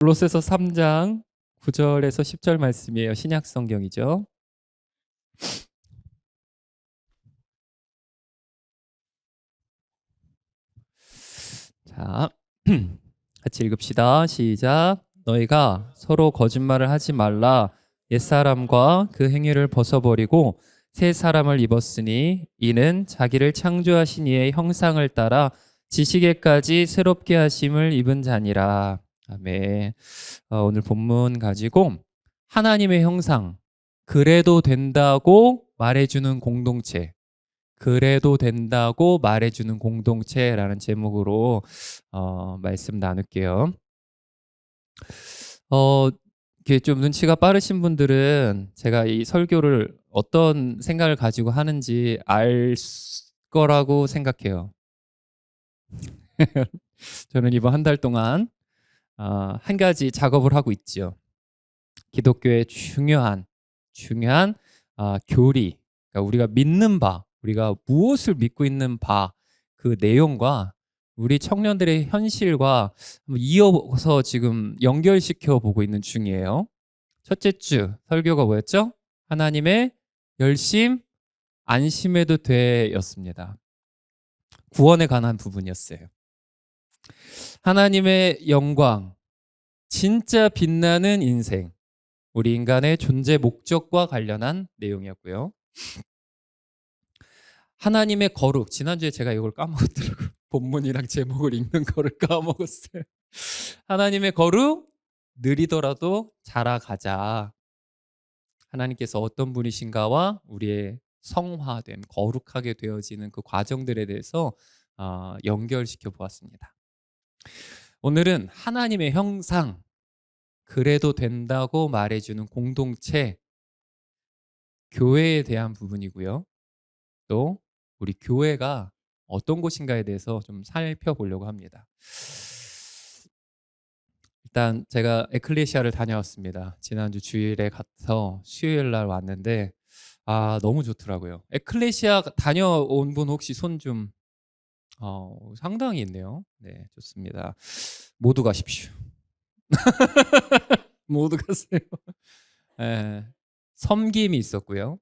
골로새서 3장 9절에서 10절 말씀이에요. 신약 성경이죠. 자, 같이 읽읍시다. 시작. 너희가 서로 거짓말을 하지 말라. 옛사람과 그 행위를 벗어버리고 새 사람을 입었으니 이는 자기를 창조하신 이의 형상을 따라 지식에까지 새롭게 하심을 입은 자니라. 아멘. 오늘 본문 가지고 하나님의 형상, 그래도 된다고 말해주는 공동체, 그래도 된다고 말해주는 공동체라는 제목으로 말씀 나눌게요. 이렇게 좀 눈치가 빠르신 분들은 제가 이 설교를 어떤 생각을 가지고 하는지 알 거라고 생각해요. 저는 이번 한 달 동안 한 가지 작업을 하고 있죠. 기독교의 중요한 교리, 그러니까 우리가 믿는 바, 우리가 무엇을 믿고 있는 바, 그 내용과 우리 청년들의 현실과 이어서 지금 연결시켜 보고 있는 중이에요. 첫째 주 설교가 뭐였죠? 하나님의 열심, 안심해도 돼였습니다. 구원에 관한 부분이었어요. 하나님의 영광, 진짜 빛나는 인생, 우리 인간의 존재 목적과 관련한 내용이었고요. 하나님의 거룩, 지난주에 제가 이걸 까먹었더라고요. 본문이랑 제목을 읽는 거를 까먹었어요. 하나님의 거룩, 느리더라도 자라가자. 하나님께서 어떤 분이신가와 우리의 성화됨, 거룩하게 되어지는 그 과정들에 대해서 연결시켜 보았습니다. 오늘은 하나님의 형상, 그래도 된다고 말해주는 공동체, 교회에 대한 부분이고요. 또 우리 교회가 어떤 곳인가에 대해서 좀 살펴보려고 합니다. 일단 제가 에클레시아를 다녀왔습니다. 지난주 주일에 가서 수요일 날 왔는데 너무 좋더라고요. 에클레시아 다녀온 분 혹시 손 좀 상당히 있네요. 네, 좋습니다. 모두 가십시오. 모두 가세요. 네, 섬김이 있었고요.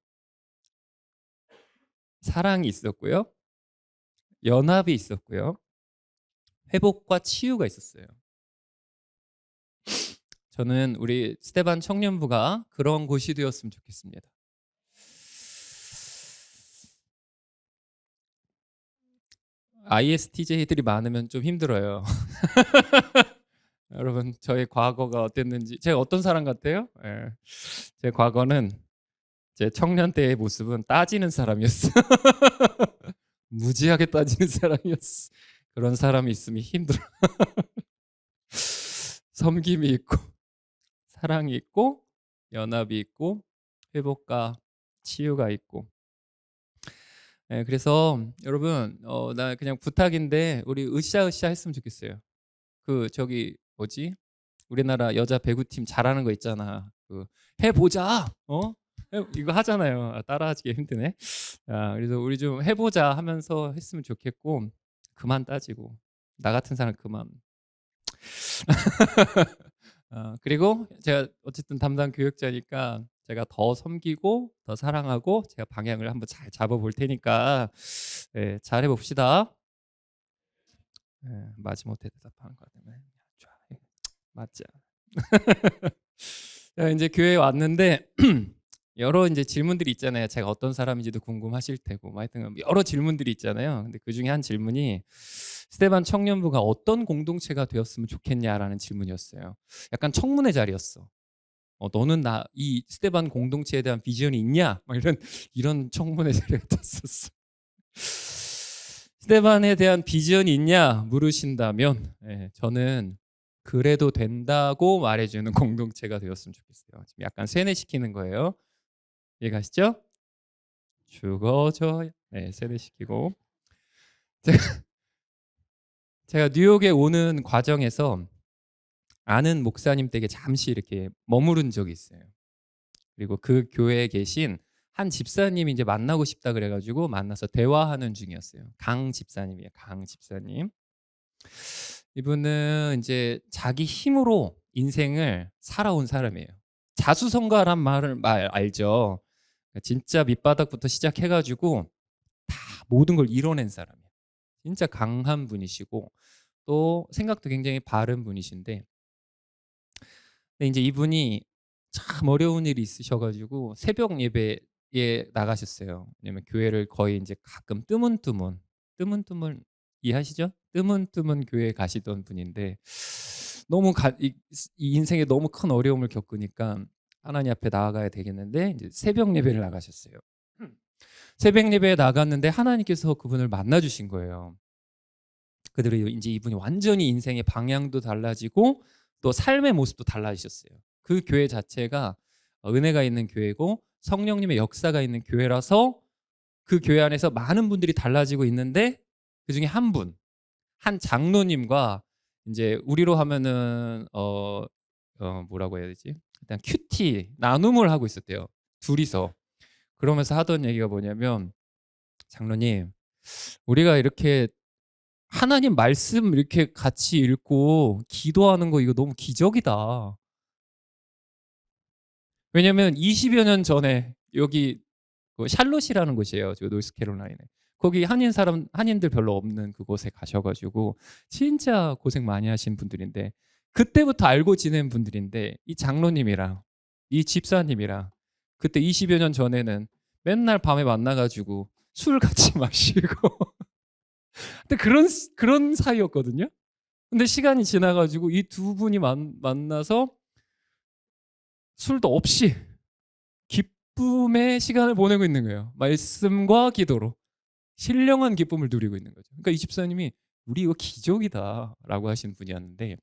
사랑이 있었고요. 연합이 있었고요. 회복과 치유가 있었어요. 저는 우리 스테반 청년부가 그런 곳이 되었으면 좋겠습니다. ISTJ들이 많으면 좀 힘들어요. 여러분, 저의 과거가 어땠는지, 제가 어떤 사람 같아요? 예. 제 과거는, 제 청년 때의 모습은 따지는 사람이었어요. 무지하게 따지는 사람이었어. 그런 사람이 있으면 힘들어. 섬김이 있고 사랑이 있고 연합이 있고 회복과 치유가 있고. 그래서 여러분, 나 그냥 부탁인데 우리 으쌰으쌰 했으면 좋겠어요. 그 저기 뭐지? 우리나라 여자 배구팀 잘하는 거 있잖아. 그 해보자. 이거 하잖아요. 따라하기가 힘드네. 그래서 우리 좀 해보자 하면서 했으면 좋겠고, 그만 따지고 나 같은 사람 그만. 그리고 제가 어쨌든 담당 교육자니까 제가 더 섬기고 더 사랑하고 제가 방향을 한번 잘 잡아볼 테니까 잘 해봅시다. 마지못해 대답하는 것 같네. 맞지? 이제 교회에 왔는데 여러 이제 질문들이 있잖아요. 제가 어떤 사람인지도 궁금하실 테고, 하여튼 여러 질문들이 있잖아요. 근데 그 중에 한 질문이 스테반 청년부가 어떤 공동체가 되었으면 좋겠냐라는 질문이었어요. 약간 청문회 자리였어. 너는 이 스테반 공동체에 대한 비전이 있냐? 막 이런 청문회 자리가 됐었어. 스테반에 대한 비전이 있냐 물으신다면, 저는 그래도 된다고 말해주는 공동체가 되었으면 좋겠어요. 지금 약간 세뇌시키는 거예요. 이해가시죠? 죽어줘요. 네, 세뇌시키고. 제가 뉴욕에 오는 과정에서 아는 목사님 댁에 잠시 이렇게 머무른 적이 있어요. 그리고 그 교회에 계신 한 집사님이 이제 만나고 싶다 그래가지고 만나서 대화하는 중이었어요. 강 집사님이에요. 강 집사님. 이분은 이제 자기 힘으로 인생을 살아온 사람이에요. 자수성가란 말 알죠? 진짜 밑바닥부터 시작해가지고 다 모든 걸 이뤄낸 사람이에요. 진짜 강한 분이시고 또 생각도 굉장히 바른 분이신데, 근데 이제 이분이 참 어려운 일이 있으셔가지고 새벽 예배에 나가셨어요. 왜냐면 교회를 거의 이제 가끔 뜨문뜨문 이해하시죠? 뜨문뜨문 교회에 가시던 분인데 너무 이 인생에 너무 큰 어려움을 겪으니까 하나님 앞에 나아가야 되겠는데 이제 새벽 예배를 나가셨어요. 새벽 예배에 나갔는데 하나님께서 그분을 만나 주신 거예요. 그대로 이제 이분이 완전히 인생의 방향도 달라지고 또 삶의 모습도 달라지셨어요. 그 교회 자체가 은혜가 있는 교회고 성령님의 역사가 있는 교회라서 그 교회 안에서 많은 분들이 달라지고 있는데 그중에 한 분, 한 장로님과 이제 우리로 하면은 뭐라고 해야 되지? 일단 큐티 나눔을 하고 있었대요. 둘이서. 그러면서 하던 얘기가 뭐냐면, 장로님, 우리가 이렇게 하나님 말씀 이렇게 같이 읽고 기도하는 거 이거 너무 기적이다. 왜냐면 20여 년 전에 여기 그 샬롯이라는 곳이에요. 저 노스캐롤라이나에. 거기 한인들 별로 없는 그곳에 가셔가지고 진짜 고생 많이 하신 분들인데, 그때부터 알고 지낸 분들인데 이 장로님이랑 이 집사님이랑 그때 20여 년 전에는 맨날 밤에 만나가지고 술 같이 마시고 근데 그런 사이였거든요. 근데 시간이 지나가지고 이 두 분이 만나서 술도 없이 기쁨의 시간을 보내고 있는 거예요. 말씀과 기도로 신령한 기쁨을 누리고 있는 거죠. 그러니까 이 집사님이 우리 이거 기적이다라고 하신 분이었는데,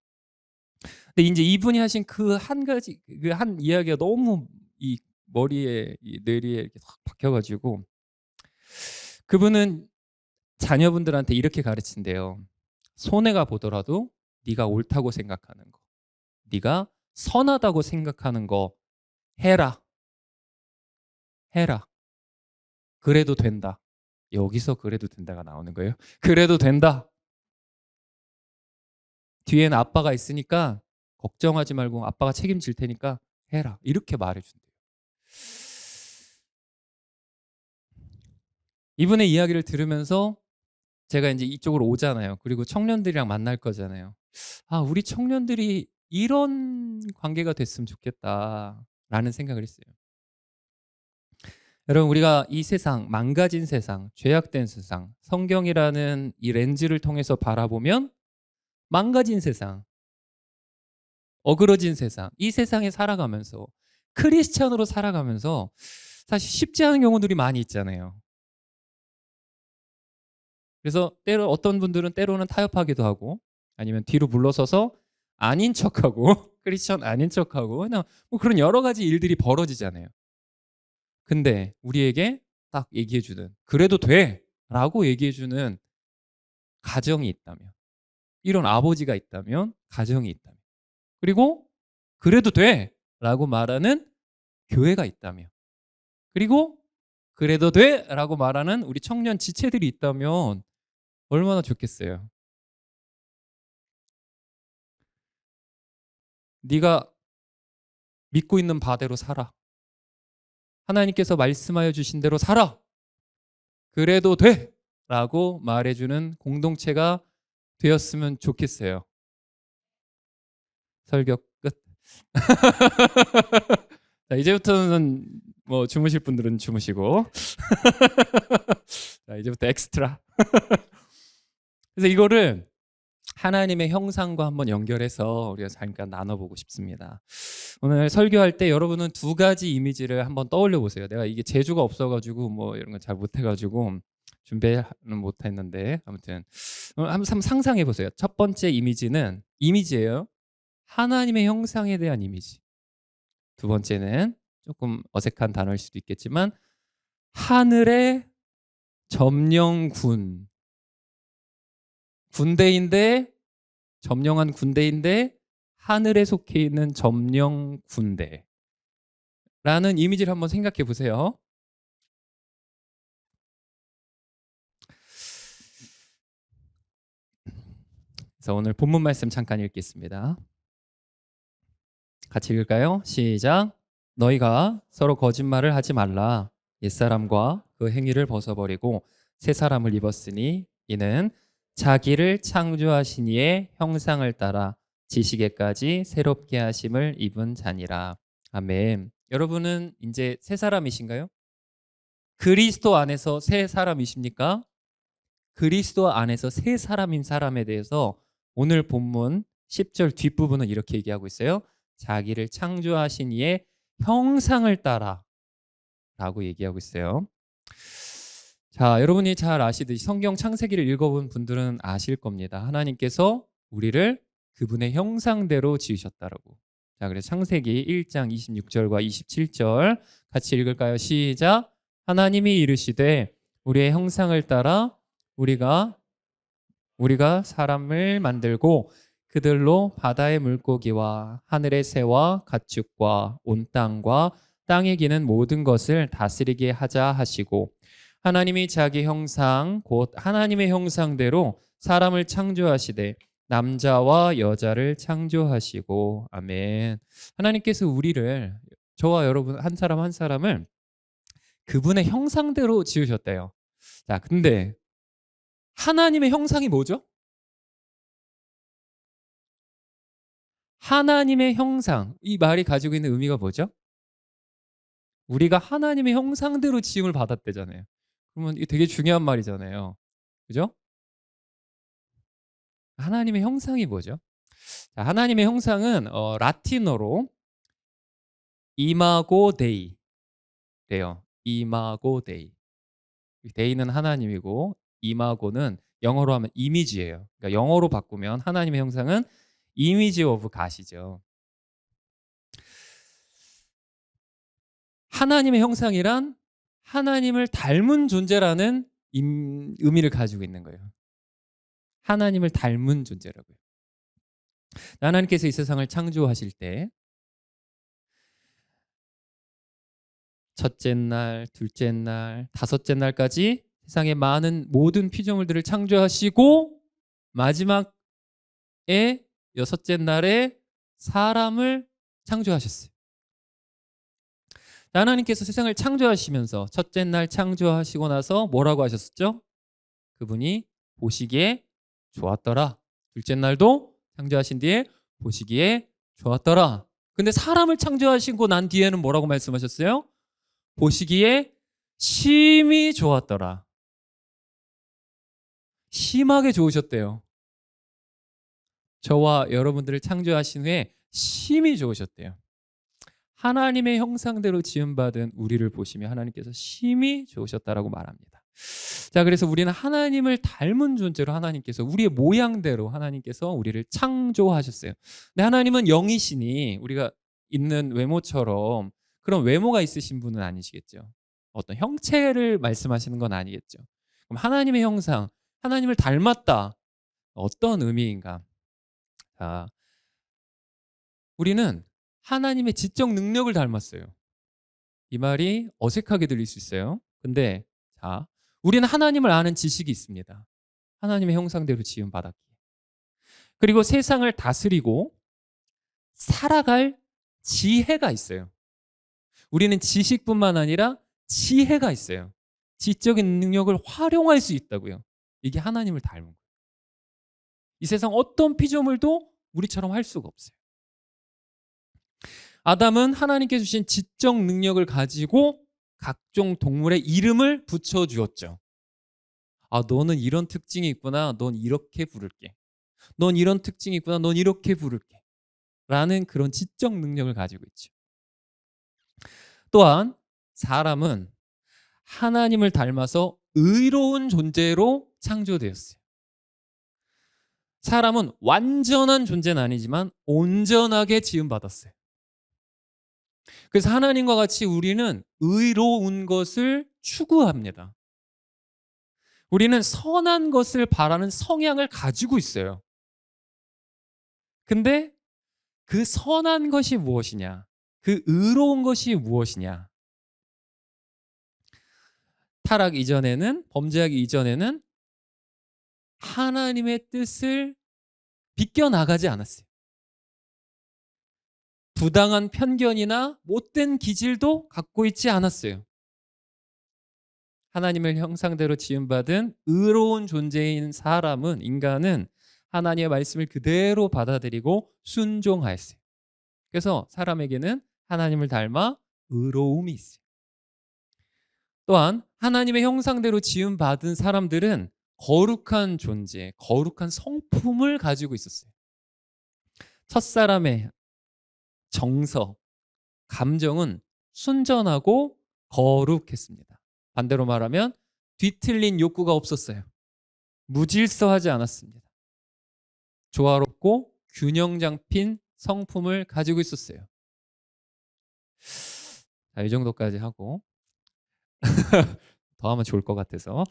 근데 이제 이분이 하신 그 한 가지 그 한 이야기가 너무 이 머리에 이 뇌리에 이렇게 확 박혀가지고 그분은 자녀분들한테 이렇게 가르친대요. 손해가 보더라도 네가 옳다고 생각하는 거, 네가 선하다고 생각하는 거 해라. 해라. 그래도 된다. 여기서 그래도 된다가 나오는 거예요. 그래도 된다. 뒤에는 아빠가 있으니까 걱정하지 말고 아빠가 책임질 테니까 해라. 이렇게 말해준대요. 이분의 이야기를 들으면서 제가 이제 이쪽으로 오잖아요. 그리고 청년들이랑 만날 거잖아요. 아, 우리 청년들이 이런 관계가 됐으면 좋겠다라는 생각을 했어요. 여러분, 우리가 이 세상, 망가진 세상, 죄악된 세상, 성경이라는 이 렌즈를 통해서 바라보면 망가진 세상, 어그러진 세상, 이 세상에 살아가면서 크리스찬으로 살아가면서 사실 쉽지 않은 경우들이 많이 있잖아요. 그래서 때로 어떤 분들은 때로는 타협하기도 하고 아니면 뒤로 물러서서 아닌 척하고 크리스천 아닌 척하고 그냥 뭐 그런 여러 가지 일들이 벌어지잖아요. 근데 우리에게 딱 얘기해주는 그래도 돼라고 얘기해주는 가정이 있다면, 이런 아버지가 있다면, 가정이 있다면, 그리고 그래도 돼라고 말하는 교회가 있다면, 그리고 그래도 돼라고 말하는 우리 청년 지체들이 있다면 얼마나 좋겠어요. 네가 믿고 있는 바대로 살아. 하나님께서 말씀하여 주신 대로 살아. 그래도 돼라고 말해주는 공동체가 되었으면 좋겠어요. 설교 끝. 자, 이제부터는 뭐 주무실 분들은 주무시고 자, 이제부터 엑스트라. 그래서 이거를 하나님의 형상과 한번 연결해서 우리가 잠깐 나눠보고 싶습니다. 오늘 설교할 때 여러분은 두 가지 이미지를 한번 떠올려 보세요. 내가 이게 재주가 없어가지고 뭐 이런 건 잘 못해가지고 준비는 못했는데 아무튼 한번 상상해 보세요. 첫 번째 이미지는 이미지예요. 하나님의 형상에 대한 이미지. 두 번째는 조금 어색한 단어일 수도 있겠지만 하늘의 점령군. 군대인데 점령한 군대인데 하늘에 속해 있는 점령 군대라는 이미지를 한번 생각해 보세요. 그래서 오늘 본문 말씀 잠깐 읽겠습니다. 같이 읽을까요? 시작. 너희가 서로 거짓말을 하지 말라. 옛사람과 그 행위를 벗어버리고 새 사람을 입었으니 이는 자기를 창조하신 이의 형상을 따라 지식에까지 새롭게 하심을 입은 자니라. 아멘. 여러분은 이제 새 사람이신가요? 그리스도 안에서 새 사람이십니까? 그리스도 안에서 새 사람인 사람에 대해서 오늘 본문 10절 뒷부분은 이렇게 얘기하고 있어요. 자기를 창조하신 이의 형상을 따라 라고 얘기하고 있어요. 자, 여러분이 잘 아시듯이 성경 창세기를 읽어본 분들은 아실 겁니다. 하나님께서 우리를 그분의 형상대로 지으셨다라고. 자, 그래서 창세기 1장 26절과 27절 같이 읽을까요? 시작. 하나님이 이르시되 우리의 형상을 따라 우리가 사람을 만들고 그들로 바다의 물고기와 하늘의 새와 가축과 온 땅과 땅에 기는 모든 것을 다스리게 하자 하시고 하나님이 자기 형상 곧 하나님의 형상대로 사람을 창조하시되 남자와 여자를 창조하시고 아멘. 하나님께서 우리를 저와 여러분 한 사람 한 사람을 그분의 형상대로 지으셨대요. 자, 근데 하나님의 형상이 뭐죠? 하나님의 형상. 이 말이 가지고 있는 의미가 뭐죠? 우리가 하나님의 형상대로 지음을 받았대잖아요. 그러면 이게 되게 중요한 말이잖아요. 그죠? 하나님의 형상이 뭐죠? 자, 하나님의 형상은 라틴어로 이마고 데이래요. 이마고 데이. 데이는 하나님이고 이마고는 영어로 하면 이미지예요. 그러니까 영어로 바꾸면 하나님의 형상은 이미지 오브 갓이죠. 하나님의 형상이란 하나님을 닮은 존재라는 의미를 가지고 있는 거예요. 하나님을 닮은 존재라고요. 하나님께서 이 세상을 창조하실 때 첫째 날, 둘째 날, 다섯째 날까지 세상의 많은 모든 피조물들을 창조하시고 마지막에 여섯째 날에 사람을 창조하셨어요. 하나님께서 세상을 창조하시면서 첫째 날 창조하시고 나서 뭐라고 하셨었죠? 그분이 보시기에 좋았더라. 둘째 날도 창조하신 뒤에 보시기에 좋았더라. 근데 사람을 창조하시고 난 뒤에는 뭐라고 말씀하셨어요? 보시기에 심히 좋았더라. 심하게 좋으셨대요. 저와 여러분들을 창조하신 후에 심히 좋으셨대요. 하나님의 형상대로 지음받은 우리를 보시며 하나님께서 심히 좋으셨다라고 말합니다. 자, 그래서 우리는 하나님을 닮은 존재로 하나님께서 우리의 모양대로 하나님께서 우리를 창조하셨어요. 근데 하나님은 영이시니 우리가 있는 외모처럼 그런 외모가 있으신 분은 아니시겠죠. 어떤 형체를 말씀하시는 건 아니겠죠. 그럼 하나님의 형상, 하나님을 닮았다. 어떤 의미인가? 자, 우리는 하나님의 지적 능력을 닮았어요. 이 말이 어색하게 들릴 수 있어요. 근데 자, 우리는 하나님을 아는 지식이 있습니다. 하나님의 형상대로 지음 받았기. 그리고 세상을 다스리고 살아갈 지혜가 있어요. 우리는 지식뿐만 아니라 지혜가 있어요. 지적인 능력을 활용할 수 있다고요. 이게 하나님을 닮은 거예요. 이 세상 어떤 피조물도 우리처럼 할 수가 없어요. 아담은 하나님께 주신 지적 능력을 가지고 각종 동물의 이름을 붙여주었죠. 아, 너는 이런 특징이 있구나. 넌 이렇게 부를게. 넌 이런 특징이 있구나. 넌 이렇게 부를게. 라는 그런 지적 능력을 가지고 있죠. 또한 사람은 하나님을 닮아서 의로운 존재로 창조되었어요. 사람은 완전한 존재는 아니지만 온전하게 지음받았어요. 그래서 하나님과 같이 우리는 의로운 것을 추구합니다. 우리는 선한 것을 바라는 성향을 가지고 있어요. 근데 그 선한 것이 무엇이냐? 그 의로운 것이 무엇이냐? 타락 이전에는, 범죄하기 이전에는 하나님의 뜻을 비껴나가지 않았어요. 부당한 편견이나 못된 기질도 갖고 있지 않았어요. 하나님을 형상대로 지음받은 의로운 존재인 사람은, 인간은 하나님의 말씀을 그대로 받아들이고 순종하였어요. 그래서 사람에게는 하나님을 닮아 의로움이 있어요. 또한 하나님의 형상대로 지음받은 사람들은 거룩한 존재, 거룩한 성품을 가지고 있었어요. 첫사람의 정서, 감정은 순전하고 거룩했습니다. 반대로 말하면 뒤틀린 욕구가 없었어요. 무질서하지 않았습니다. 조화롭고 균형 잡힌 성품을 가지고 있었어요. 자, 이 정도까지 하고 더 하면 좋을 것 같아서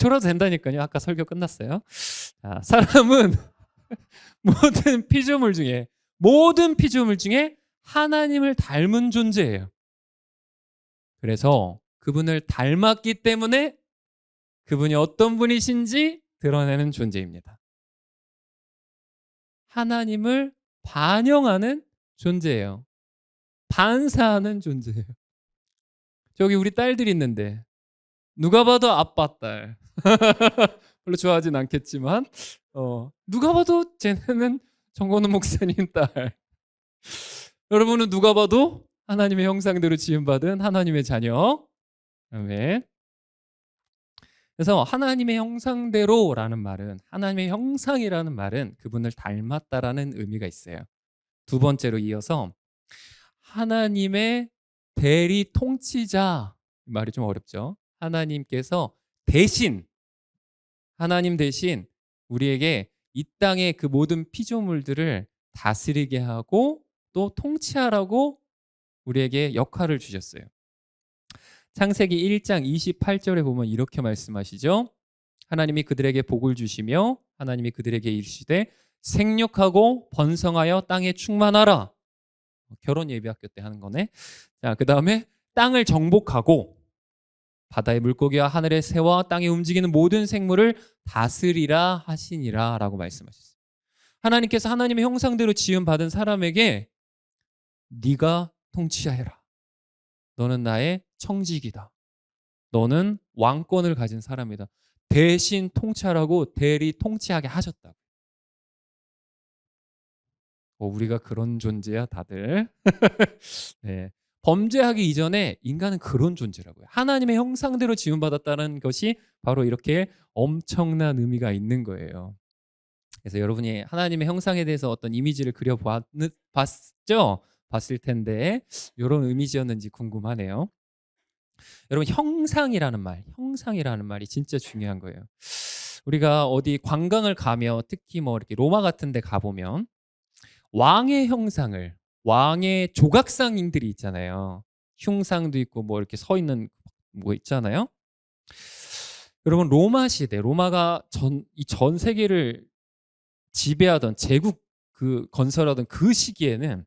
졸아도 된다니까요. 아까 설교 끝났어요. 자, 사람은 모든 피조물 중에 하나님을 닮은 존재예요. 그래서 그분을 닮았기 때문에 그분이 어떤 분이신지 드러내는 존재입니다. 하나님을 반영하는 존재예요. 반사하는 존재예요. 저기 우리 딸들이 있는데 누가 봐도 아빠 딸 별로 좋아하진 않겠지만 누가 봐도 쟤네는 정건우 목사님 딸. 여러분은 누가 봐도 하나님의 형상대로 지음받은 하나님의 자녀. 아멘. 그래서 하나님의 형상대로라는 말은, 하나님의 형상이라는 말은 그분을 닮았다라는 의미가 있어요. 두 번째로 이어서 하나님의 대리 통치자, 말이 좀 어렵죠. 하나님께서 하나님 대신 우리에게 이 땅의 그 모든 피조물들을 다스리게 하고 또 통치하라고 우리에게 역할을 주셨어요. 창세기 1장 28절에 보면 이렇게 말씀하시죠. 하나님이 그들에게 복을 주시며 하나님이 그들에게 이르시되 생육하고 번성하여 땅에 충만하라. 결혼 예비학교 때 하는 거네. 자, 그 다음에 땅을 정복하고 바다의 물고기와 하늘의 새와 땅에 움직이는 모든 생물을 다스리라 하시니라 라고 말씀하셨어요. 하나님께서 하나님의 형상대로 지음받은 사람에게 네가 통치하여라. 너는 나의 청직이다. 너는 왕권을 가진 사람이다. 대신 통치하라고 대리 통치하게 하셨다고. 우리가 그런 존재야 다들. 네. 범죄하기 이전에 인간은 그런 존재라고요. 하나님의 형상대로 지음받았다는 것이 바로 이렇게 엄청난 의미가 있는 거예요. 그래서 여러분이 하나님의 형상에 대해서 어떤 이미지를 봤을 텐데 이런 이미지였는지 궁금하네요. 여러분, 형상이라는 말이 진짜 중요한 거예요. 우리가 어디 관광을 가면, 특히 뭐 이렇게 로마 같은 데 가보면 왕의 형상을, 왕의 조각상들이 있잖아요. 흉상도 있고 뭐 이렇게 서 있는 뭐 있잖아요. 여러분, 로마 시대, 로마가 전 세계를 지배하던 제국 그 건설하던 그 시기에는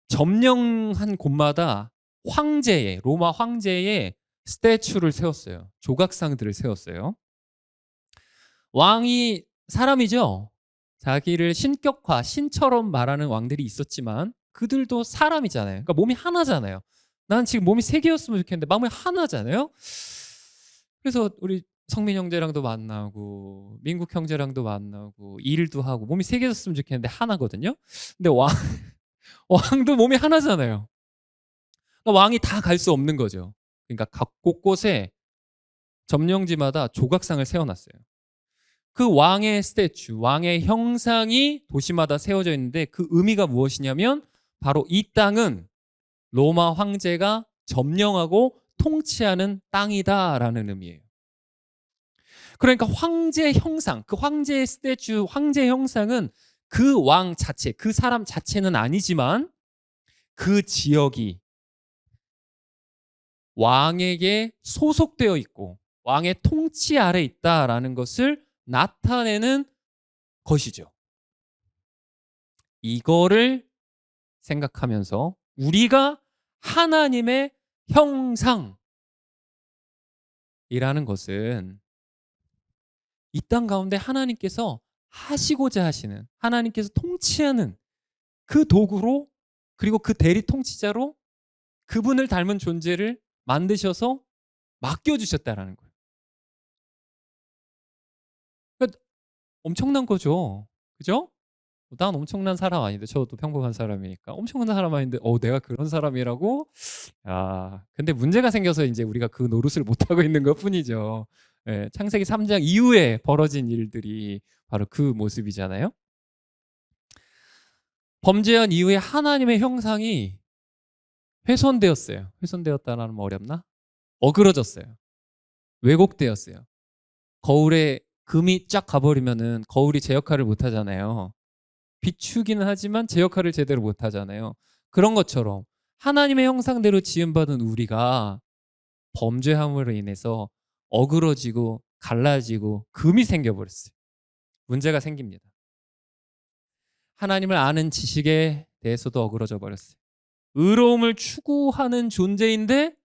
점령한 곳마다 로마 황제의 스태츄를 세웠어요. 조각상들을 세웠어요. 왕이 사람이죠. 자기를 신처럼 말하는 왕들이 있었지만 그들도 사람이잖아요. 그러니까 몸이 하나잖아요. 난 지금 몸이 세 개였으면 좋겠는데 마음이 하나잖아요. 그래서 우리 성민 형제랑도 만나고 민국 형제랑도 만나고 일도 하고 몸이 세 개였으면 좋겠는데 하나거든요. 근데 왕도 몸이 하나잖아요. 그러니까 왕이 다 갈 수 없는 거죠. 그러니까 각 곳곳에 점령지마다 조각상을 세워놨어요. 그 왕의 스태츄, 왕의 형상이 도시마다 세워져 있는데 그 의미가 무엇이냐면 바로 이 땅은 로마 황제가 점령하고 통치하는 땅이다라는 의미예요. 그러니까 황제 형상, 그 황제의 스태츄, 황제 형상은 그 왕 자체, 그 사람 자체는 아니지만 그 지역이 왕에게 소속되어 있고 왕의 통치 아래 있다라는 것을 나타내는 것이죠. 이거를 생각하면서 우리가 하나님의 형상이라는 것은 이 땅 가운데 하나님께서 하시고자 하시는, 하나님께서 통치하는 그 도구로, 그리고 그 대리 통치자로 그분을 닮은 존재를 만드셔서 맡겨주셨다라는 거예요. 그러니까 엄청난 거죠. 그죠? 난 엄청난 사람 아닌데, 저도 평범한 사람이니까 엄청난 사람 아닌데 내가 그런 사람이라고? 근데 문제가 생겨서 이제 우리가 그 노릇을 못하고 있는 것뿐이죠. 예, 창세기 3장 이후에 벌어진 일들이 바로 그 모습이잖아요. 범죄한 이후에 하나님의 형상이 훼손되었어요. 훼손되었다라는 말 어렵나? 어그러졌어요. 왜곡되었어요. 거울에 금이 쫙 가버리면은 거울이 제 역할을 못 하잖아요. 비추기는 하지만 제 역할을 제대로 못 하잖아요. 그런 것처럼 하나님의 형상대로 지음받은 우리가 범죄함으로 인해서 어그러지고 갈라지고 금이 생겨버렸어요. 문제가 생깁니다. 하나님을 아는 지식에 대해서도 어그러져 버렸어요. 의로움을 추구하는 존재인데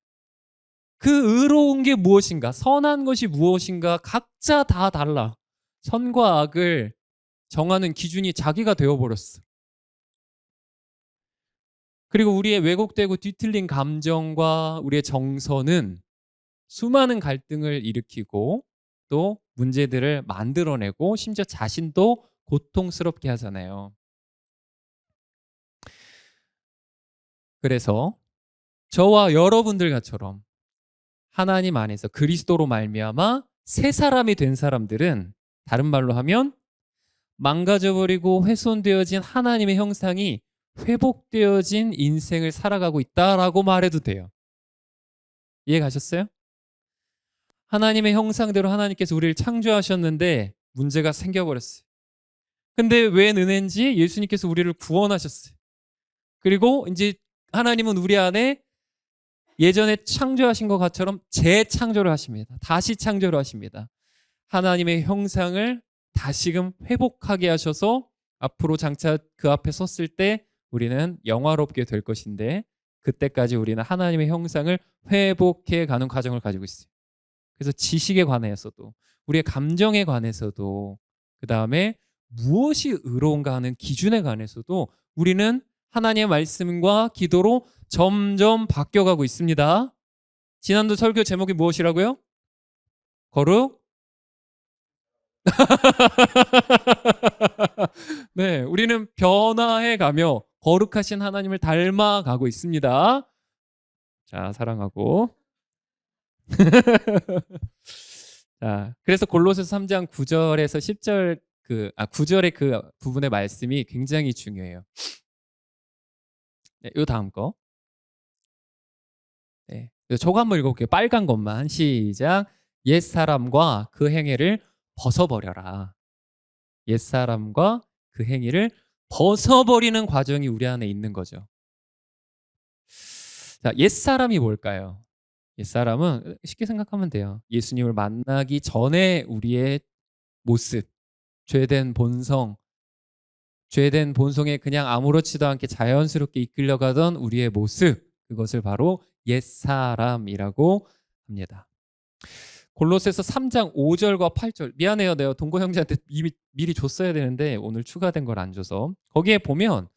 그 의로운 게 무엇인가, 선한 것이 무엇인가 각자 다 달라. 선과 악을 정하는 기준이 자기가 되어버렸어. 그리고 우리의 왜곡되고 뒤틀린 감정과 우리의 정서는 수많은 갈등을 일으키고 또 문제들을 만들어내고 심지어 자신도 고통스럽게 하잖아요. 그래서 저와 여러분들과처럼 하나님 안에서 그리스도로 말미암아 새 사람이 된 사람들은, 다른 말로 하면 망가져버리고 훼손되어진 하나님의 형상이 회복되어진 인생을 살아가고 있다라고 말해도 돼요. 이해 가셨어요? 하나님의 형상대로 하나님께서 우리를 창조하셨는데 문제가 생겨버렸어요. 근데 웬 은혜인지 예수님께서 우리를 구원하셨어요. 그리고 이제 하나님은 우리 안에 예전에 창조하신 것처럼 재창조를 하십니다. 다시 창조를 하십니다. 하나님의 형상을 다시금 회복하게 하셔서 앞으로 장차 그 앞에 섰을 때 우리는 영화롭게 될 것인데, 그때까지 우리는 하나님의 형상을 회복해 가는 과정을 가지고 있어요. 그래서 지식에 관해서도, 우리의 감정에 관해서도, 그 다음에 무엇이 의로운가 하는 기준에 관해서도 우리는 하나님의 말씀과 기도로 점점 바뀌어가고 있습니다. 지난주 설교 제목이 무엇이라고요? 거룩? 네, 우리는 변화해가며 거룩하신 하나님을 닮아가고 있습니다. 자, 사랑하고. 자, 그래서 골로새서 3장 9절에서 10절 9절의 그 부분의 말씀이 굉장히 중요해요. 네, 요 다음 거. 네, 저거 한번 읽어볼게요. 빨간 것만. 시작. 옛사람과 그 행위를 벗어버려라. 옛사람과 그 행위를 벗어버리는 과정이 우리 안에 있는 거죠. 자, 옛사람이 뭘까요? 옛사람은 쉽게 생각하면 돼요. 예수님을 만나기 전에 우리의 모습, 죄된 본성, 죄된 본성에 그냥 아무렇지도 않게 자연스럽게 이끌려가던 우리의 모습, 그것을 바로 옛사람이라고 합니다. 골로새서 3장 5절과 8절. 미안해요. 내가 동거 형제한테 이미 미리 줬어야 되는데 오늘 추가된 걸 안 줘서. 거기에 보면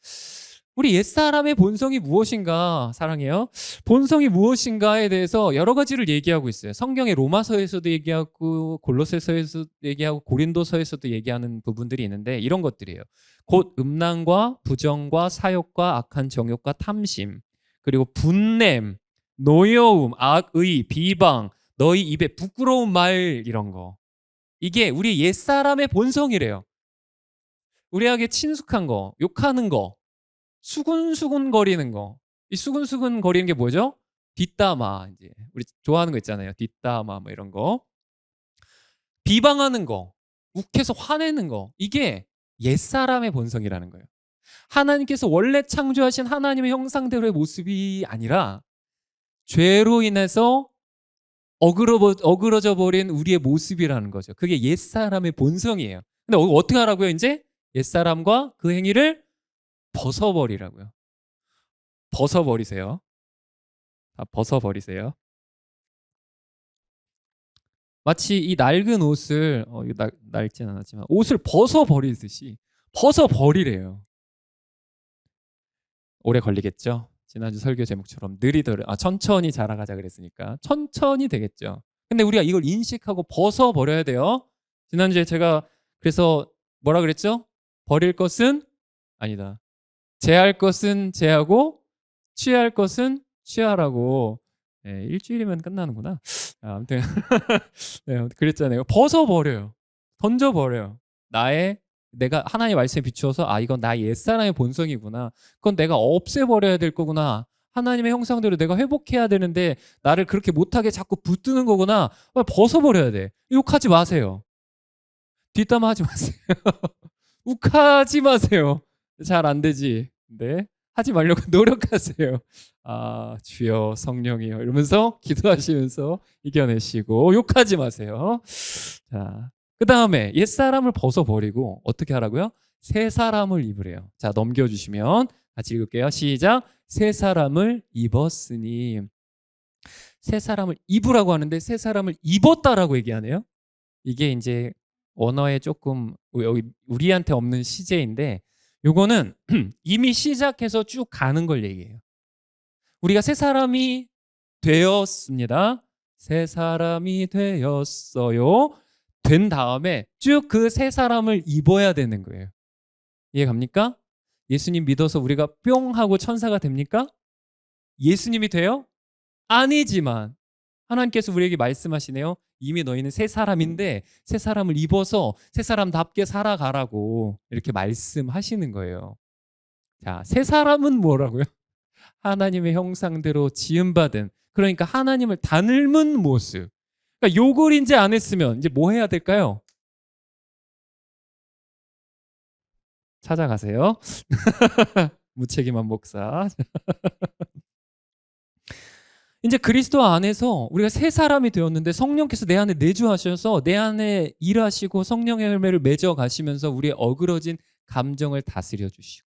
우리 옛사람의 본성이 무엇인가, 사랑해요. 본성이 무엇인가에 대해서 여러 가지를 얘기하고 있어요. 성경의 로마서에서도 얘기하고 골로새서에서도 얘기하고 고린도서에서도 얘기하는 부분들이 있는데 이런 것들이에요. 곧 음란과 부정과 사욕과 악한 정욕과 탐심, 그리고 분냄, 노여움, 악의, 비방, 너희 입에 부끄러운 말, 이런 거. 이게 우리 옛사람의 본성이래요. 우리에게 친숙한 거, 욕하는 거, 수군수군 거리는 거. 이 수군수군 거리는 게 뭐죠? 뒷담화. 이제 우리 좋아하는 거 있잖아요. 뒷담화 뭐 이런 거. 비방하는 거, 욱해서 화내는 거. 이게 옛사람의 본성이라는 거예요. 하나님께서 원래 창조하신 하나님의 형상대로의 모습이 아니라 죄로 인해서 어그러져 버린 우리의 모습이라는 거죠. 그게 옛사람의 본성이에요. 근데 어떻게 하라고요? 이제 옛사람과 그 행위를 벗어버리라고요. 벗어버리세요. 다 벗어버리세요. 마치 이 낡은 옷을 이거 낡진 않았지만 옷을 벗어 버리듯이 벗어 버리래요. 오래 걸리겠죠. 지난주 설교 제목처럼 천천히 자라가자 그랬으니까 천천히 되겠죠. 근데 우리가 이걸 인식하고 벗어 버려야 돼요. 지난주에 제가 그래서 뭐라 그랬죠? 버릴 것은 아니다. 제할 것은 제하고 취할 것은 취하라고. 네, 일주일이면 끝나는구나. 아무튼 네, 그랬잖아요. 벗어버려요. 던져버려요. 내가 하나님의 말씀에 비추어서 이건 나의 옛사람의 본성이구나. 그건 내가 없애버려야 될 거구나. 하나님의 형상대로 내가 회복해야 되는데 나를 그렇게 못하게 자꾸 붙드는 거구나. 벗어버려야 돼. 욕하지 마세요. 뒷담화하지 마세요. 욱하지 마세요. 잘 안 되지. 네. 하지 말려고 노력하세요. 주여 성령이여 이러면서 기도하시면서 이겨내시고 욕하지 마세요. 자, 그 다음에 옛사람을 벗어버리고 어떻게 하라고요? 새 사람을 입으래요. 자, 넘겨주시면 같이 읽을게요. 시작. 새 사람을 입었으니. 새 사람을 입으라고 하는데 새 사람을 입었다라고 얘기하네요. 이게 이제 언어에 조금 여기 우리한테 없는 시제인데 요거는 이미 시작해서 쭉 가는 걸 얘기해요. 우리가 새 사람이 되었습니다. 새 사람이 되었어요. 된 다음에 쭉 그 새 사람을 입어야 되는 거예요. 이해 갑니까? 예수님 믿어서 우리가 뿅 하고 천사가 됩니까? 예수님이 돼요? 아니지만 하나님께서 우리에게 말씀하시네요. 이미 너희는 새 사람인데 새 사람을 입어서 새 사람답게 살아가라고 이렇게 말씀하시는 거예요. 자, 새 사람은 뭐라고요? 하나님의 형상대로 지음받은, 그러니까 하나님을 닮은 모습. 그러니까 요걸 이제 안 했으면 이제 뭐 해야 될까요? 찾아가세요. 무책임한 목사. 이제 그리스도 안에서 우리가 새 사람이 되었는데 성령께서 내 안에 내주하셔서 내 안에 일하시고 성령의 열매를 맺어 가시면서 우리의 어그러진 감정을 다스려 주시고,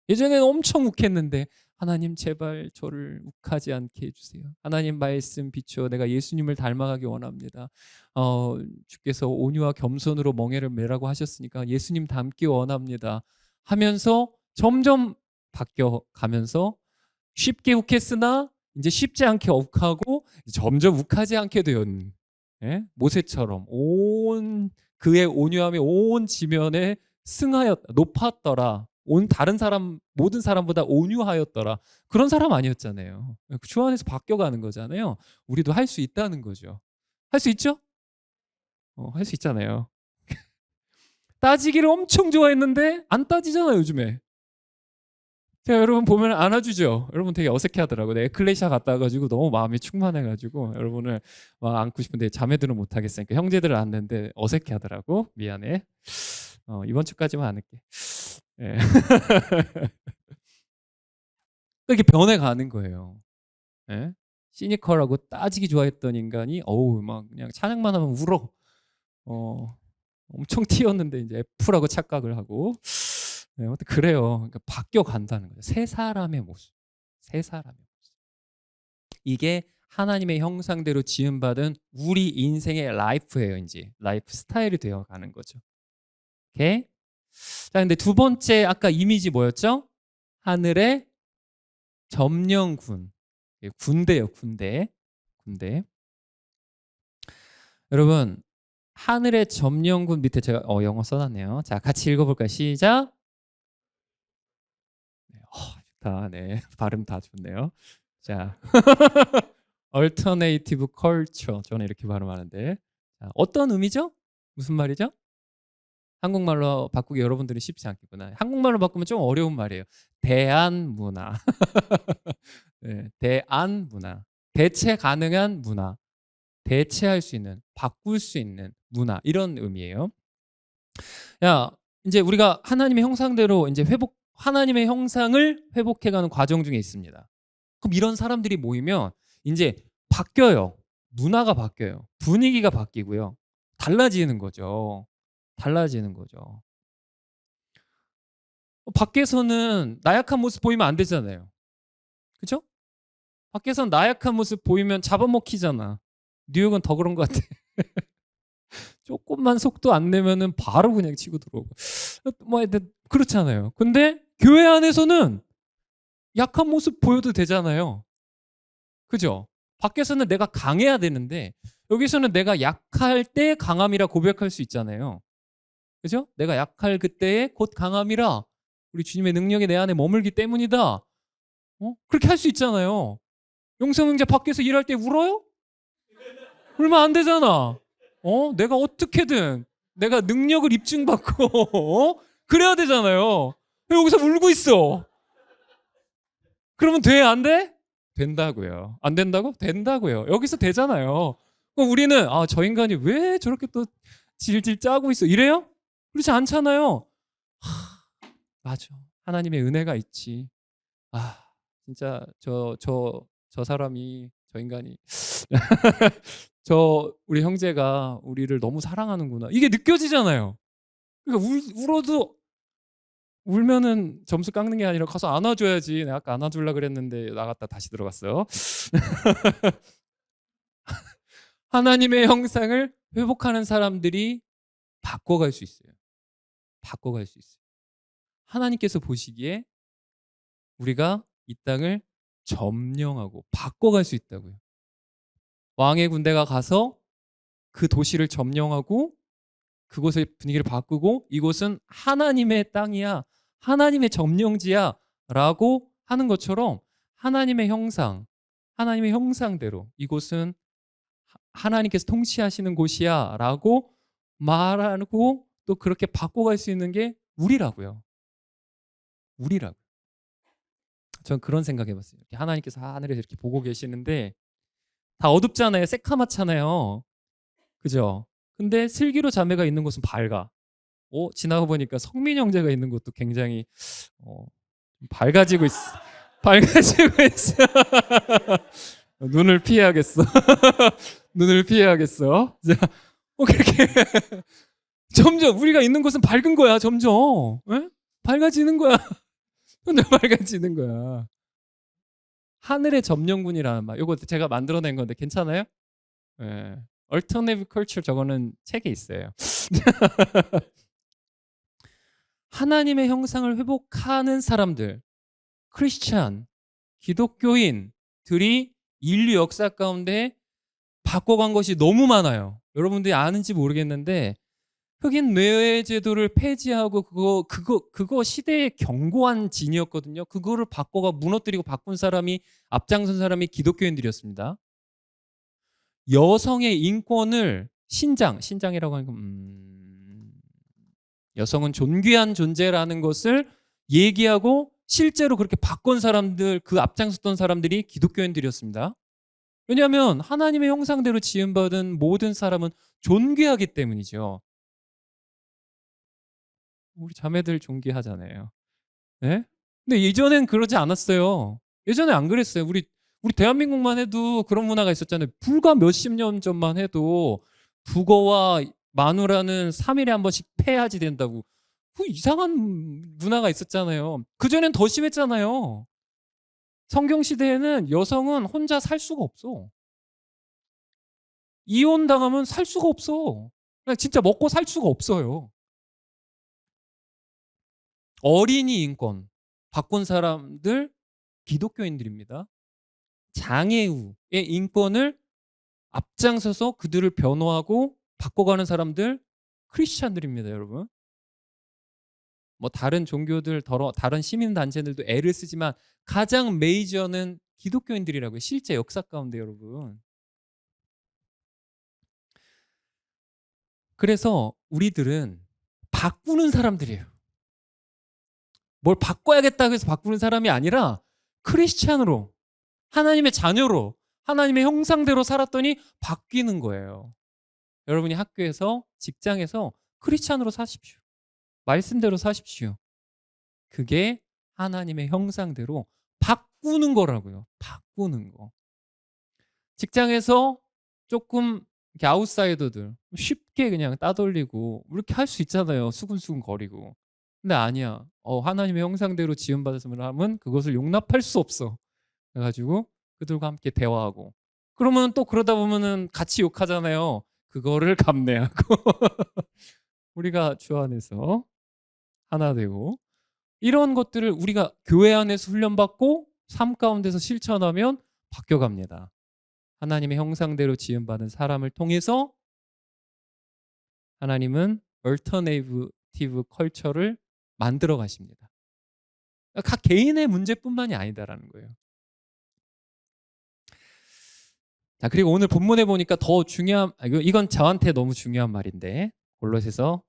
예전에는 엄청 욱했는데 하나님 제발 저를 욱하지 않게 해주세요. 하나님 말씀 비추어 내가 예수님을 닮아가기 원합니다. 주께서 온유와 겸손으로 멍에를 매라고 하셨으니까 예수님 닮기 원합니다 하면서 점점 바뀌어 가면서 쉽게 욱했으나 이제 쉽지 않게 욱하고 점점 욱하지 않게 되었는, 예? 모세처럼 온 그의 온유함이 온 지면에 승하였 높았더라. 온 다른 사람 모든 사람보다 온유하였더라. 그런 사람 아니었잖아요. 주 안에서 바뀌어가는 거잖아요. 우리도 할 수 있다는 거죠. 할 수 있죠? 할 수 있잖아요. 따지기를 엄청 좋아했는데 안 따지잖아요, 요즘에. 제가 여러분 보면 안아주죠. 여러분 되게 어색해하더라고요. 내가 에클레시아 갔다 와가지고 너무 마음이 충만해가지고 여러분을 막 안고 싶은데 자매들은 못하겠으니까 형제들을 안는데 어색해하더라고. 미안해. 이번 주까지만 안을게. 예. 이렇게 변해가는 거예요. 예? 시니컬하고 따지기 좋아했던 인간이 막 그냥 찬양만 하면 울어. 엄청 튀었는데 이제 F라고 착각을 하고. 네, 그래요. 그러니까 바뀌어 간다는 거예요. 새 사람의 모습. 새 사람의 모습. 이게 하나님의 형상대로 지음받은 우리 인생의 라이프예요. 이제 라이프 스타일이 되어 가는 거죠. 오케이? 자, 근데 두 번째 아까 이미지 뭐였죠? 하늘의 점령군. 군대예요, 군대. 군대. 여러분, 하늘의 점령군 밑에 제가 영어 써놨네요. 자, 같이 읽어볼까요? 시작. 좋다. 네, 발음 다 좋네요. 자, Alternative Culture. 저는 이렇게 발음하는데, 자, 어떤 의미죠? 무슨 말이죠? 한국말로 바꾸기 여러분들이 쉽지 않겠구나. 한국말로 바꾸면 좀 어려운 말이에요. 대안문화. 네, 대안문화. 대체 가능한 문화. 대체할 수 있는, 바꿀 수 있는 문화, 이런 의미예요. 야, 이제 우리가 하나님의 형상대로 이제 하나님의 형상을 회복해가는 과정 중에 있습니다. 그럼 이런 사람들이 모이면 이제 바뀌어요. 문화가 바뀌어요. 분위기가 바뀌고요. 달라지는 거죠. 달라지는 거죠. 밖에서는 나약한 모습 보이면 안 되잖아요. 그렇죠? 밖에서는 나약한 모습 보이면 잡아먹히잖아. 뉴욕은 더 그런 것 같아. 조금만 속도 안 내면은 바로 그냥 치고 들어오고. 뭐 하여튼 그렇잖아요. 근데 교회 안에서는 약한 모습 보여도 되잖아요. 그죠? 밖에서는 내가 강해야 되는데 여기서는 내가 약할 때 강함이라 고백할 수 있잖아요. 그죠? 내가 약할 그때에 곧 강함이라 우리 주님의 능력이 내 안에 머물기 때문이다. 그렇게 할 수 있잖아요. 용성 형제 밖에서 일할 때 울어요? 울면 안 되잖아. 내가 어떻게든 내가 능력을 입증받고 그래야 되잖아요. 왜 여기서 울고 있어? 그러면 돼? 안 돼? 된다고요. 안 된다고? 된다고요. 여기서 되잖아요. 그럼 우리는 저 인간이 왜 저렇게 또 질질 짜고 있어? 이래요? 그렇지 않잖아요. 맞아. 하나님의 은혜가 있지. 진짜 저 사람이 저 인간이 우리 형제가 우리를 너무 사랑하는구나. 이게 느껴지잖아요. 그러니까 울어도 울면은 점수 깎는 게 아니라 가서 안아줘야지. 내가 아까 안아주려고 그랬는데 나갔다 다시 들어갔어요. 하나님의 형상을 회복하는 사람들이 바꿔갈 수 있어요. 바꿔갈 수 있어요. 하나님께서 보시기에 우리가 이 땅을 점령하고 바꿔갈 수 있다고요. 왕의 군대가 가서 그 도시를 점령하고 그곳의 분위기를 바꾸고 이곳은 하나님의 땅이야. 하나님의 점령지야. 라고 하는 것처럼 하나님의 형상, 하나님의 형상대로 이곳은 하나님께서 통치하시는 곳이야. 라고 말하고 또 그렇게 바꿔갈 수 있는 게 우리라고요. 우리라고. 전 그런 생각 해봤어요. 하나님께서 하늘에서 이렇게 보고 계시는데 다 어둡잖아요. 새카맣잖아요. 그죠? 근데 슬기로 자매가 있는 곳은 밝아. 지나가 보니까 성민 형제가 있는 곳도 굉장히 밝아지고 있어. 밝아지고 있어. 눈을 피해야겠어. 눈을 피해야겠어. 자, 그렇게 점점 우리가 있는 곳은 밝은 거야. 점점 밝아지는 거야. 점점 밝아지는 거야. 하늘의 점령군이라는 말. 이거 제가 만들어낸 건데 괜찮아요? 예. Alternative Culture 저거는 책에 있어요. 하나님의 형상을 회복하는 사람들, 크리스찬, 기독교인들이 인류 역사 가운데 바꿔간 것이 너무 많아요. 여러분들이 아는지 모르겠는데 흑인 뇌외 제도를 폐지하고 그거 시대의 견고한 진이었거든요. 그거를 바꿔가 무너뜨리고 바꾼 사람이 앞장선 사람이 기독교인들이었습니다. 여성의 인권을 신장이라고 하는 건 여성은 존귀한 존재라는 것을 얘기하고 실제로 그렇게 바꾼 사람들, 그 앞장섰던 사람들이 기독교인들이었습니다. 왜냐하면 하나님의 형상대로 지음받은 모든 사람은 존귀하기 때문이죠. 우리 자매들 존귀하잖아요. 네? 근데 예전엔 그러지 않았어요. 예전에 안 그랬어요. 우리 대한민국만 해도 그런 문화가 있었잖아요. 불과 몇십 년 전만 해도 북어와 마누라는 3일에 한 번씩 패야지 된다고. 그 이상한 문화가 있었잖아요. 그전엔 더 심했잖아요. 성경 시대에는 여성은 혼자 살 수가 없어. 이혼 당하면 살 수가 없어. 그냥 진짜 먹고 살 수가 없어요. 어린이 인권 바꾼 사람들 기독교인들입니다. 장애우의 인권을 앞장서서 그들을 변호하고 바꿔가는 사람들 크리스찬들입니다, 여러분. 뭐 다른 종교들 다른 시민 단체들도 애를 쓰지만 가장 메이저는 기독교인들이라고요. 실제 역사 가운데 여러분. 그래서 우리들은 바꾸는 사람들이에요. 뭘 바꿔야겠다고 해서 바꾸는 사람이 아니라 크리스찬으로 하나님의 자녀로 하나님의 형상대로 살았더니 바뀌는 거예요. 여러분이 학교에서 직장에서 크리스찬으로 사십시오. 말씀대로 사십시오. 그게 하나님의 형상대로 바꾸는 거라고요. 바꾸는 거. 직장에서 조금 이렇게 아웃사이더들 쉽게 그냥 따돌리고 이렇게 할 수 있잖아요. 수근수근 거리고. 근데 아니야. 하나님의 형상대로 지음받은 사람은 그것을 용납할 수 없어. 그래가지고 그들과 함께 대화하고 그러면 또 그러다 보면은 같이 욕하잖아요. 그거를 감내하고 우리가 주 안에서 하나 되고, 이런 것들을 우리가 교회 안에서 훈련받고 삶 가운데서 실천하면 바뀌어갑니다. 하나님의 형상대로 지음받은 사람을 통해서 하나님은 얼터네이티브 컬처를 만들어 가십니다. 각 개인의 문제뿐만이 아니다라는 거예요. 자, 그리고 오늘 본문에 보니까 더 중요한, 이건 저한테 너무 중요한 말인데, 골로새서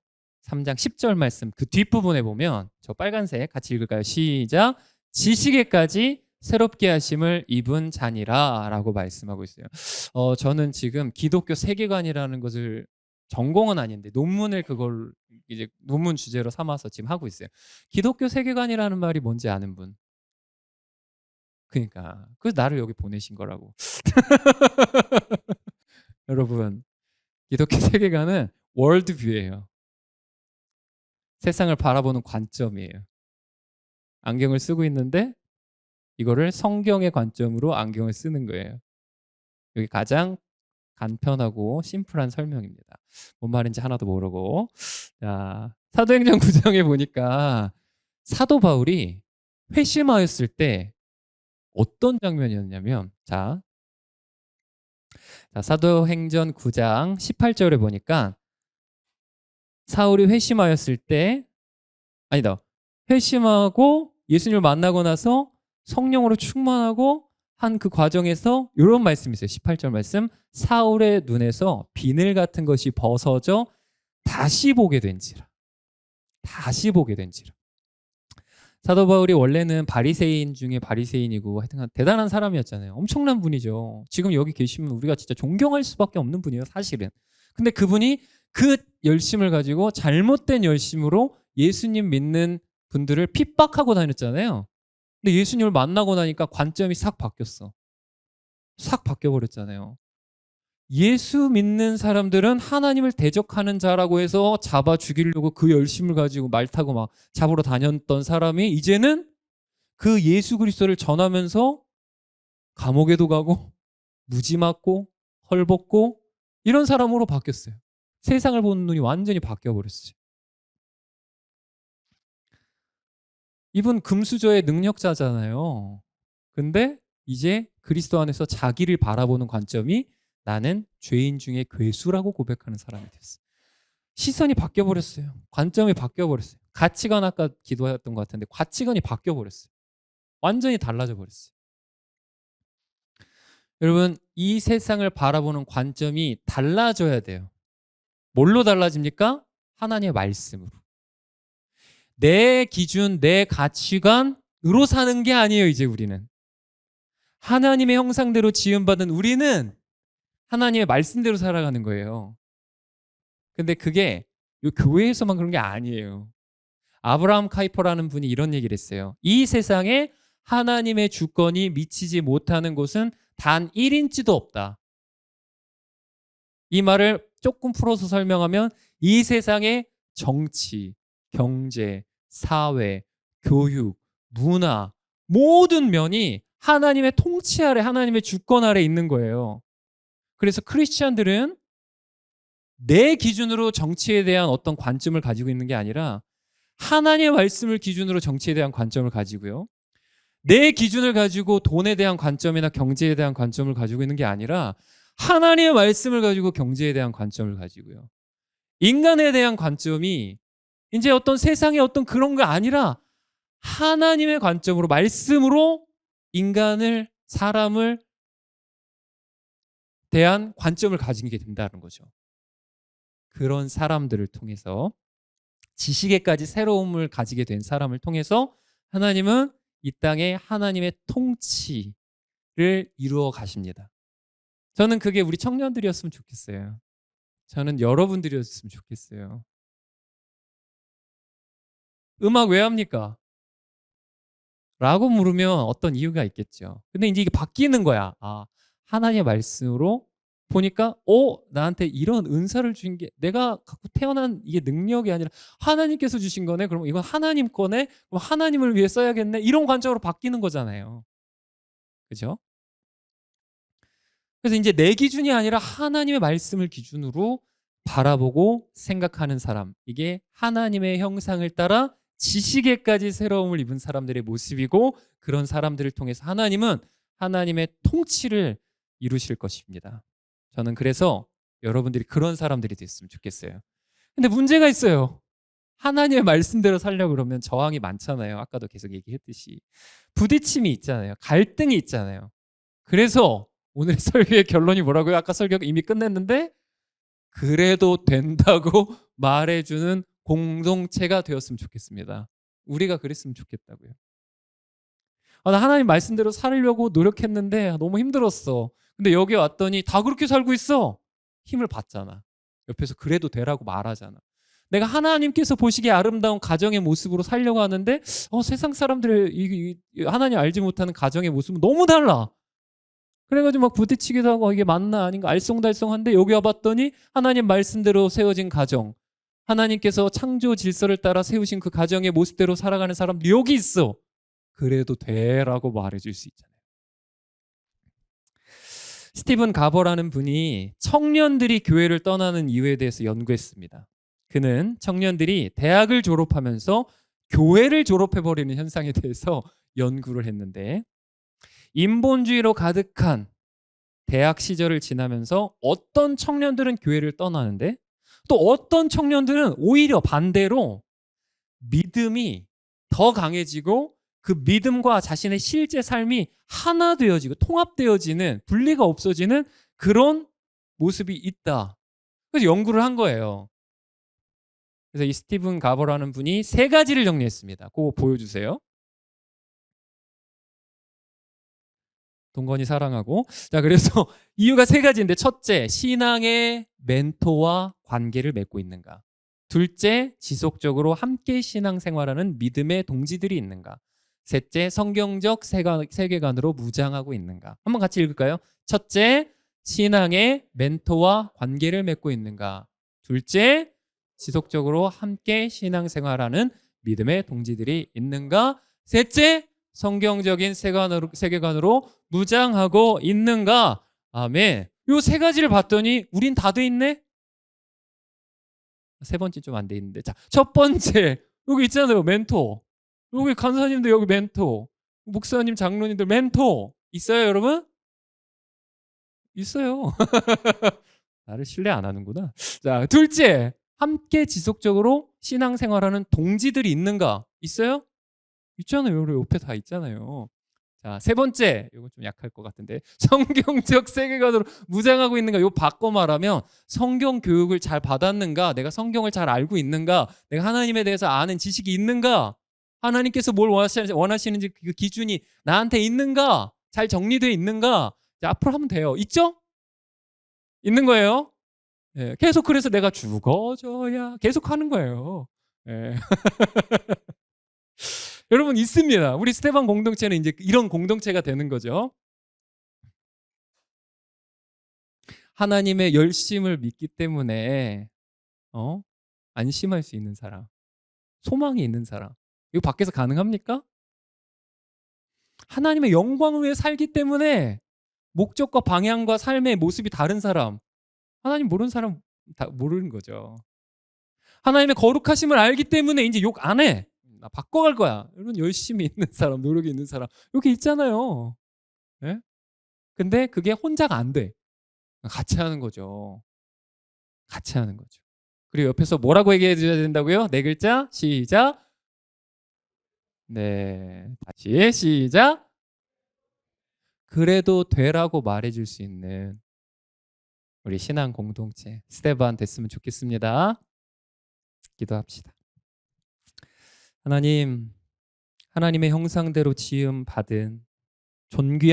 3장 10절 말씀 그 뒷부분에 보면, 저 빨간색 같이 읽을까요? 시작. 지식에까지 새롭게 하심을 입은 자니라 라고 말씀하고 있어요. 저는 지금 기독교 세계관이라는 것을, 전공은 아닌데 논문을 그걸 이제 논문 주제로 삼아서 지금 하고 있어요. 기독교 세계관이라는 말이 뭔지 아는 분? 그러니까 그 나를 여기 보내신 거라고. 여러분, 기독교 세계관은 월드뷰예요. 세상을 바라보는 관점이에요. 안경을 쓰고 있는데 이거를 성경의 관점으로 안경을 쓰는 거예요. 여기 가장 간편하고 심플한 설명입니다. 뭔 말인지 하나도 모르고. 자, 사도행전 9장에 보니까 사도 바울이 회심하였을 때 어떤 장면이었냐면, 자, 사도행전 9장 18절에 보니까 사울이 회심하였을 때, 아니다, 회심하고 예수님을 만나고 나서 성령으로 충만하고 한 그 과정에서 이런 말씀이 있어요. 18절 말씀. 사울의 눈에서 비늘 같은 것이 벗어져 다시 보게 된지라. 다시 보게 된지라. 사도 바울이 원래는 바리새인 중에 바리새인이고 하여튼 대단한 사람이었잖아요. 엄청난 분이죠. 지금 여기 계시면 우리가 진짜 존경할 수밖에 없는 분이에요, 사실은. 근데 그분이 그 열심을 가지고 잘못된 열심으로 예수님 믿는 분들을 핍박하고 다녔잖아요. 근데 예수님을 만나고 나니까 관점이 싹 바뀌었어. 싹 바뀌어버렸잖아요. 예수 믿는 사람들은 하나님을 대적하는 자라고 해서 잡아 죽이려고 그 열심을 가지고 말 타고 막 잡으러 다녔던 사람이 이제는 그 예수 그리스도를 전하면서 감옥에도 가고 무지 맞고 헐벗고 이런 사람으로 바뀌었어요. 세상을 보는 눈이 완전히 바뀌어버렸어요. 이분 금수저의 능력자잖아요. 근데 이제 그리스도 안에서 자기를 바라보는 관점이 나는 죄인 중에 괴수라고 고백하는 사람이 됐어요. 시선이 바뀌어버렸어요. 관점이 바뀌어버렸어요. 가치관, 아까 기도했던 것 같은데 가치관이 바뀌어버렸어요. 완전히 달라져 버렸어요. 여러분, 이 세상을 바라보는 관점이 달라져야 돼요. 뭘로 달라집니까? 하나님의 말씀으로. 내 기준, 내 가치관으로 사는 게 아니에요. 이제 우리는 하나님의 형상대로 지음받은 우리는 하나님의 말씀대로 살아가는 거예요. 근데 그게 이 교회에서만 그런 게 아니에요. 아브라함 카이퍼라는 분이 이런 얘기를 했어요. 이 세상에 하나님의 주권이 미치지 못하는 곳은 단 1인치도 없다. 이 말을 조금 풀어서 설명하면 이 세상에 정치, 경제, 사회, 교육, 문화 모든 면이 하나님의 통치 아래, 하나님의 주권 아래 있는 거예요. 그래서 크리스찬들은 내 기준으로 정치에 대한 어떤 관점을 가지고 있는 게 아니라 하나님의 말씀을 기준으로 정치에 대한 관점을 가지고요. 내 기준을 가지고 돈에 대한 관점이나 경제에 대한 관점을 가지고 있는 게 아니라 하나님의 말씀을 가지고 경제에 대한 관점을 가지고요. 인간에 대한 관점이 이제 어떤 세상의 어떤 그런 게 아니라 하나님의 관점으로, 말씀으로 인간을, 사람을 대한 관점을 가지게 된다는 거죠. 그런 사람들을 통해서, 지식에까지 새로움을 가지게 된 사람을 통해서 하나님은 이 땅에 하나님의 통치를 이루어 가십니다. 저는 그게 우리 청년들이었으면 좋겠어요. 저는 여러분들이었으면 좋겠어요. 음악 왜 합니까? 라고 물으면 어떤 이유가 있겠죠. 근데 이제 이게 바뀌는 거야. 아, 하나님의 말씀으로 보니까 나한테 이런 은사를 주신 게 내가 갖고 태어난 이게 능력이 아니라 하나님께서 주신 거네. 그럼 이건 하나님 거네. 그럼 하나님을 위해 써야겠네. 이런 관점으로 바뀌는 거잖아요. 그죠? 그래서 이제 내 기준이 아니라 하나님의 말씀을 기준으로 바라보고 생각하는 사람, 이게 하나님의 형상을 따라 지식에까지 새로움을 입은 사람들의 모습이고, 그런 사람들을 통해서 하나님은 하나님의 통치를 이루실 것입니다. 저는 그래서 여러분들이 그런 사람들이 됐으면 좋겠어요. 근데 문제가 있어요. 하나님의 말씀대로 살려고 그러면 저항이 많잖아요. 아까도 계속 얘기했듯이 부딪힘이 있잖아요. 갈등이 있잖아요. 그래서 오늘의 설교의 결론이 뭐라고요? 아까 설교 이미 끝냈는데, 그래도 된다고 말해주는 공동체가 되었으면 좋겠습니다. 우리가 그랬으면 좋겠다고요. 나 하나님 말씀대로 살려고 노력했는데 너무 힘들었어. 근데 여기 왔더니 다 그렇게 살고 있어. 힘을 받잖아. 옆에서 그래도 되라고 말하잖아. 내가 하나님께서 보시기에 아름다운 가정의 모습으로 살려고 하는데 세상 사람들의 하나님 알지 못하는 가정의 모습은 너무 달라. 그래가지고 막 부딪히기도 하고 이게 맞나 아닌가 알쏭달쏭한데, 여기 와봤더니 하나님 말씀대로 세워진 가정, 하나님께서 창조 질서를 따라 세우신 그 가정의 모습대로 살아가는 사람들이 여기 있어. 그래도 돼라고 말해줄 수 있잖아요. 스티븐 가버라는 분이 청년들이 교회를 떠나는 이유에 대해서 연구했습니다. 그는 청년들이 대학을 졸업하면서 교회를 졸업해버리는 현상에 대해서 연구를 했는데, 인본주의로 가득한 대학 시절을 지나면서 어떤 청년들은 교회를 떠나는데, 또 어떤 청년들은 오히려 반대로 믿음이 더 강해지고 그 믿음과 자신의 실제 삶이 하나 되어지고 통합되어지는, 분리가 없어지는 그런 모습이 있다. 그래서 연구를 한 거예요. 그래서 이 스티븐 가버라는 분이 3가지를 정리했습니다. 그거 보여주세요. 동건이 사랑하고. 자, 그래서 이유가 3가지인데, 첫째, 신앙의 멘토와 관계를 맺고 있는가. 둘째, 지속적으로 함께 신앙생활하는 믿음의 동지들이 있는가. 셋째, 성경적 세계관으로 무장하고 있는가. 한번 같이 읽을까요? 첫째, 신앙의 멘토와 관계를 맺고 있는가. 둘째, 지속적으로 함께 신앙생활하는 믿음의 동지들이 있는가. 셋째, 성경적인 세계관으로 무장하고 있는가. 아멘. 요 3가지를 봤더니 우린 다 돼 있네. 3번째 좀 안 돼 있는데. 자, 첫 번째, 여기 있잖아요. 멘토. 여기 간사님들, 여기 멘토. 목사님, 장로님들 멘토 있어요, 여러분? 있어요. 나를 신뢰 안 하는구나. 자, 둘째, 함께 지속적으로 신앙생활하는 동지들이 있는가? 있어요? 있잖아요. 여러분 옆에 다 있잖아요. 자, 3번째, 이거 좀 약할 것 같은데, 성경적 세계관으로 무장하고 있는가. 이거 바꿔 말하면 성경 교육을 잘 받았는가, 내가 성경을 잘 알고 있는가, 내가 하나님에 대해서 아는 지식이 있는가, 하나님께서 뭘 원하시는지 그 기준이 나한테 있는가, 잘 정리되어 있는가. 자, 앞으로 하면 돼요. 있죠? 있는 거예요. 예, 계속. 그래서 내가 죽어져야 계속 하는 거예요. 예. 여러분, 있습니다. 우리 스테반 공동체는 이제 이런 공동체가 되는 거죠. 하나님의 열심을 믿기 때문에 안심할 수 있는 사람, 소망이 있는 사람. 이거 밖에서 가능합니까? 하나님의 영광을 위해 살기 때문에 목적과 방향과 삶의 모습이 다른 사람, 하나님 모르는 사람 다 모르는 거죠. 하나님의 거룩하심을 알기 때문에 이제 욕 안 해. 나 바꿔갈 거야. 이런 열심히 있는 사람, 노력이 있는 사람, 이렇게 있잖아요. 예? 근데 그게 혼자가 안 돼. 같이 하는 거죠. 같이 하는 거죠. 그리고 옆에서 뭐라고 얘기해 줘야 된다고요? 4글자 시작. 네, 다시 시작. 그래도 되라고 말해줄 수 있는 우리 신앙 공동체 스테반 됐으면 좋겠습니다. 기도합시다. 하나님, 하나님의 형상대로 지음 받은 존귀한